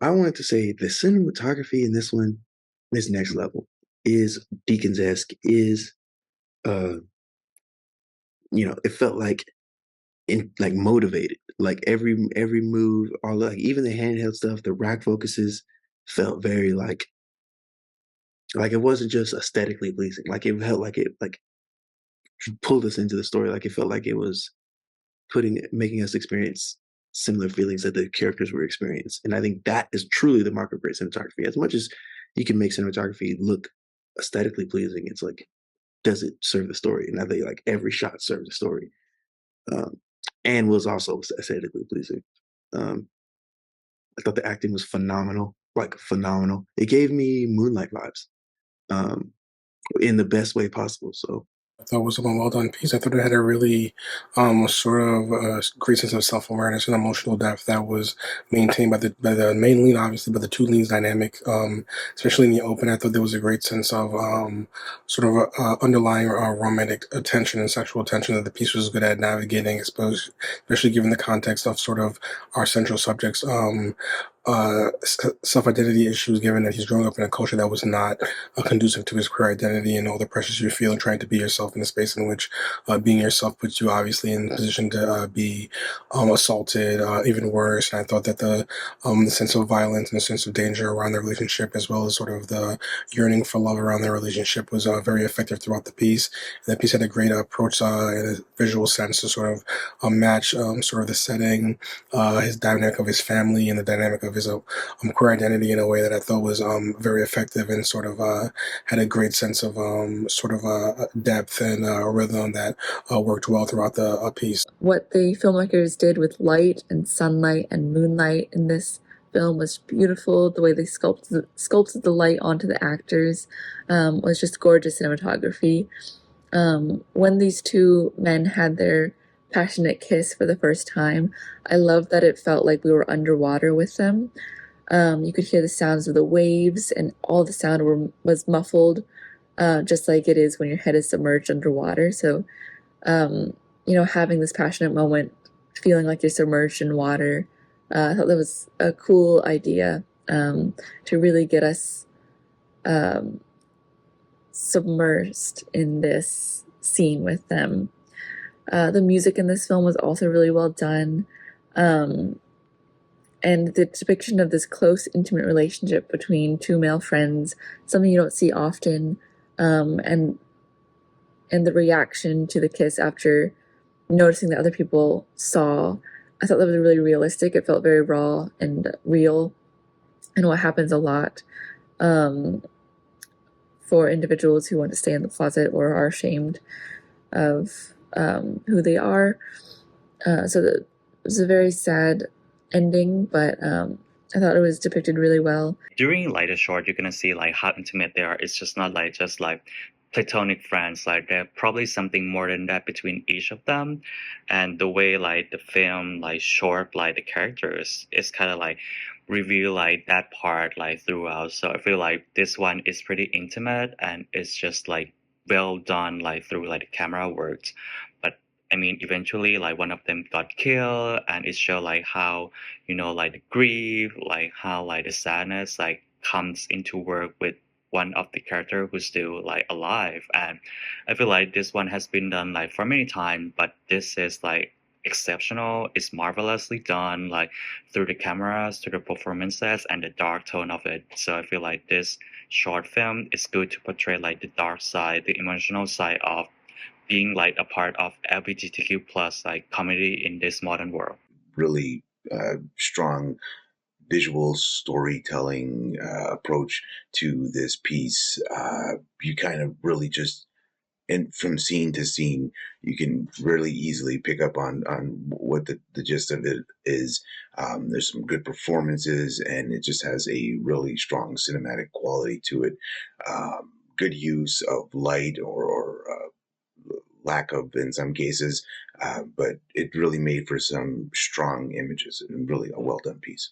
I wanted to say the cinematography in this one is next level. Is Deacons-esque. Is uh, it felt like motivated. Like every move, all like even the handheld stuff, the rack focuses felt very like it wasn't just aesthetically pleasing. Like it felt like it like pulled us into the story. Like it felt like it was making us experience similar feelings that the characters were experiencing. And I think that is truly the mark of great cinematography. As much as you can make cinematography look aesthetically pleasing, it's like, does it serve the story? And I think like every shot served the story, um, and was also aesthetically pleasing. Um, I thought the acting was phenomenal, like phenomenal. It gave me Moonlight vibes, um, in the best way possible. So I thought it was a well done piece. I thought it had a really sort of great sense of self awareness and emotional depth that was maintained by the main lead, obviously, but the two leads dynamic, especially in the open. I thought there was a great sense of sort of underlying romantic tension and sexual tension that the piece was good at navigating, especially given the context of sort of our central subjects. Self identity issues, given that he's growing up in a culture that was not conducive to his queer identity and all the pressures you feel in trying to be yourself in a space in which being yourself puts you obviously in a position to be assaulted, even worse. And I thought that the sense of violence and the sense of danger around their relationship, as well as sort of the yearning for love around their relationship, was very effective throughout the piece. And the piece had a great approach in a visual sense to sort of match sort of the setting, his dynamic of his family, and the dynamic of his queer identity in a way that I thought was very effective and sort of had a great sense of sort of depth and rhythm that worked well throughout the piece. What the filmmakers did with light and sunlight and moonlight in this film was beautiful. The way they sculpted the light onto the actors was just gorgeous cinematography. When these two men had their passionate kiss for the first time, I loved that it felt like we were underwater with them. You could hear the sounds of the waves, and all the sound was muffled, just like it is when your head is submerged underwater. So, having this passionate moment, feeling like you're submerged in water, I thought that was a cool idea to really get us um, submersed in this scene with them. The music in this film was also really well done. Um, and the depiction of this close, intimate relationship between two male friends, something you don't see often, and the reaction to the kiss after noticing that other people saw, I thought that was really realistic. It felt very raw and real, and what happens a lot um, for individuals who want to stay in the closet or are ashamed of who they are. So it was a very sad ending, but I thought it was depicted really well. During like the short, you're gonna see like how intimate they are. It's just not like just like platonic friends. Like there's probably something more than that between each of them, and the way like the film like short like the characters is kind of like reveal like that part like throughout. So I feel like this one is pretty intimate and it's just like well done like through like the camera works. But I mean, eventually, like one of them got killed, and it showed like how like the grief, like how like the sadness like comes into work with one of the character who's still like alive. And I feel like this one has been done like for many times, but this is like exceptional. It's marvelously done, like through the cameras, through the performances, and the dark tone of it. So I feel like this short film is good to portray like the dark side, the emotional side of being like a part of LGBTQ plus like comedy in this modern world. Really strong visual storytelling approach to this piece. You kind of really just, and from scene to scene, you can really easily pick up on what the gist of it is. There's some good performances, and it just has a really strong cinematic quality to it. Good use of light or lack of in some cases, but it really made for some strong images and really a well done piece.